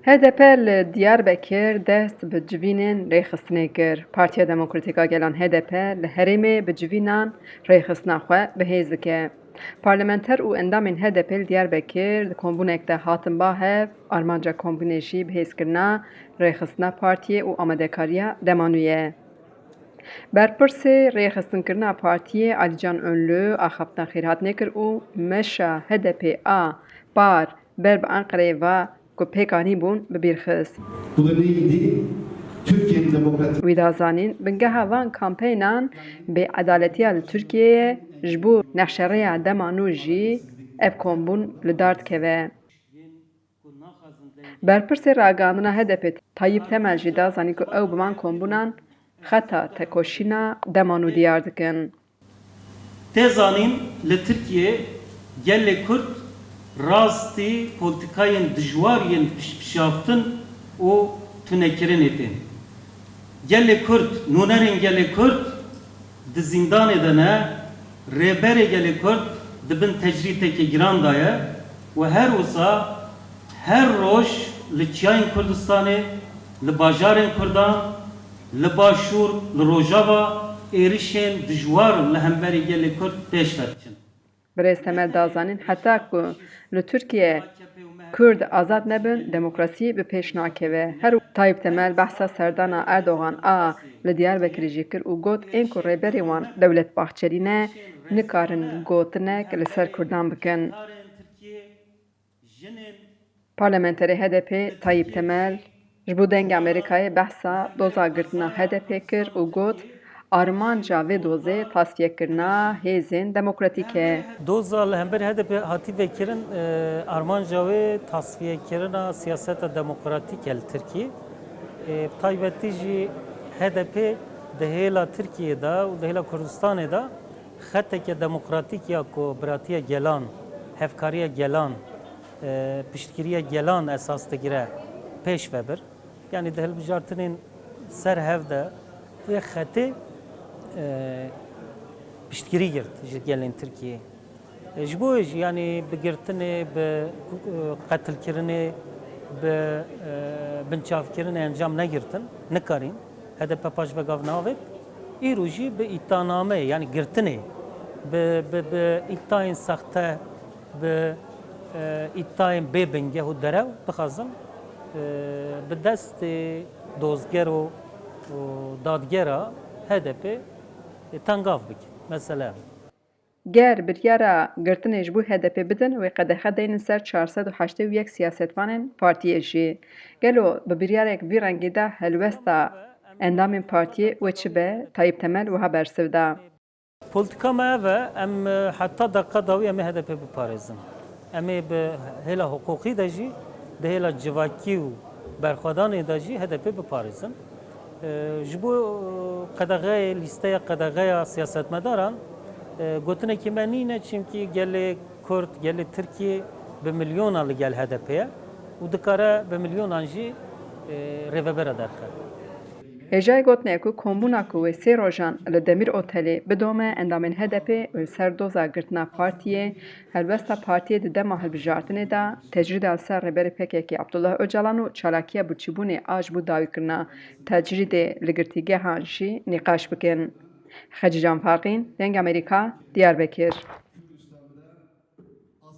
HDP li Diyarbekir dest bi civînên rêxistinê kir. Partiya Demokratîk a Gelan HDP li Herêmê bi civînan rêxistina xwe bihêz dike. Parlamenter û endamên HDP li Diyarbekir di kombûnek de hatin bahev armanca kombûnê jî bihêzkirina rêxistina partiyê û amadekariya dema nû ye. Berpirsê rêxistinekirina partiyê Alîcan Önlü axaftina xêr hatine kir û meşa HDP a par ber bi Enqereyê ve ku pêk anîbûn bi bîr xist. Bu da neydi? Türkiye'nin demokratik Wî da zanîn bingeha van kampeynan bêedaletiya li Tirkiyeyê ji bo nexşereya dema nû jî ev kombûn li dar dikeve. Berpirsê ragandina HDP Tayyip Temel jî da zanîn ku ew bi van kombûnan xeta tekoşîna dema nû diyar dikin. Tê zanîn li Tirkiye gelê Kurd rastî polîtikayên dijwar yên piştpişaftin û tunekirinê tên. Gelê Kurd, nûnerên gelê Kurd di zindanê de ne, rêberê gelê Kurd dibin tecritekê giran da ye û her wisa her roj li çiyayên Kurdistanê, li bajarên Kurdan, li başûr, li Rojava êrişên dijwar li hemberî gelê Kurd pêş diçin. Birêz Temel da zanîn heta ku li Tirkiye Kurd azad nebin, demokrasî bi pêş nakeve. Her Tayyip Temel behsa serdana Erdogan a li Diyarbekirê jî kir û got ên ku rêberê wan Dewlet Bahçelî ne nikarin gotinek li ser Kurdan bikin. Parlamenterê HDP Tayyip Temel ji bo dengê Amerîkayê behsa doza girtina HDP kir û got armanca vê dozê tasfiyekirina hêzên demokratîk e. Doza li hember HDP hatî vekirin armanca wê tasfiyekirina siyaseta demokratîk el Tirkiye. Taybetî jî HDP di hêla Tirkiye de û di hêla Kurdistanê de xeteke demokratîk ya ku biratiya gelan, hevkariya gelan, piştgiriya gelan esas digire pêş vebir. Yani di hilbijartinên ser hev de vê xetê piştgirî girt ji gelên Tirkiye. Ji bo jî yani bi girtinê, bi qetilkirinê, bi binçavkirinê encam negirtin, nikarin. HDP paş vegav navêt. Îro jî bi îddianameyê yani girtinê, bi îddayên sexte, bi îddayên bêbingeh û derew dixwazin bi destê dozger û dadgera HDP tengav bike. Mesela. Ger biryara girtinê ji bo HDP bidin wê qedexe deynin ser 481 siyasetvanên partiyê jî. Gelo bi biryarek vî rengî de helwesta endamên partiyê wê çi be Tayyip Temel wiha bersiv da. Politika me ev e em heta deqa dawî em ê HDP biparêzin. Em ê bi hêla hukukî de jî, di hêla civakî û berxwedanê de jî HDP biparêzin. Ji bo qedexeyê, lîsteya qedexeya siyasetmedaran gotinekî me nîne çimkî gelê Kurd, gelê Tirkiye bi milyona li gel HDP'ye û dikare bi milyonan jî rêvebera derxe. Hêjayê gotinê ku kombûna ku wê sê rojan li Demir Otelê bidome endamên HDP û ser doza girtina partiyê helbesta partiyê di dema hilbijartinê de tecrîda ser rêberê PKK Abdullah Öcalan û çalakiya birçîbûnê a ji bo dawîkirina tecrîdê li girtîgehan jî nîqaş bikin. Xecî Canfarqîn, Deng Amerîka, Diyarbekir.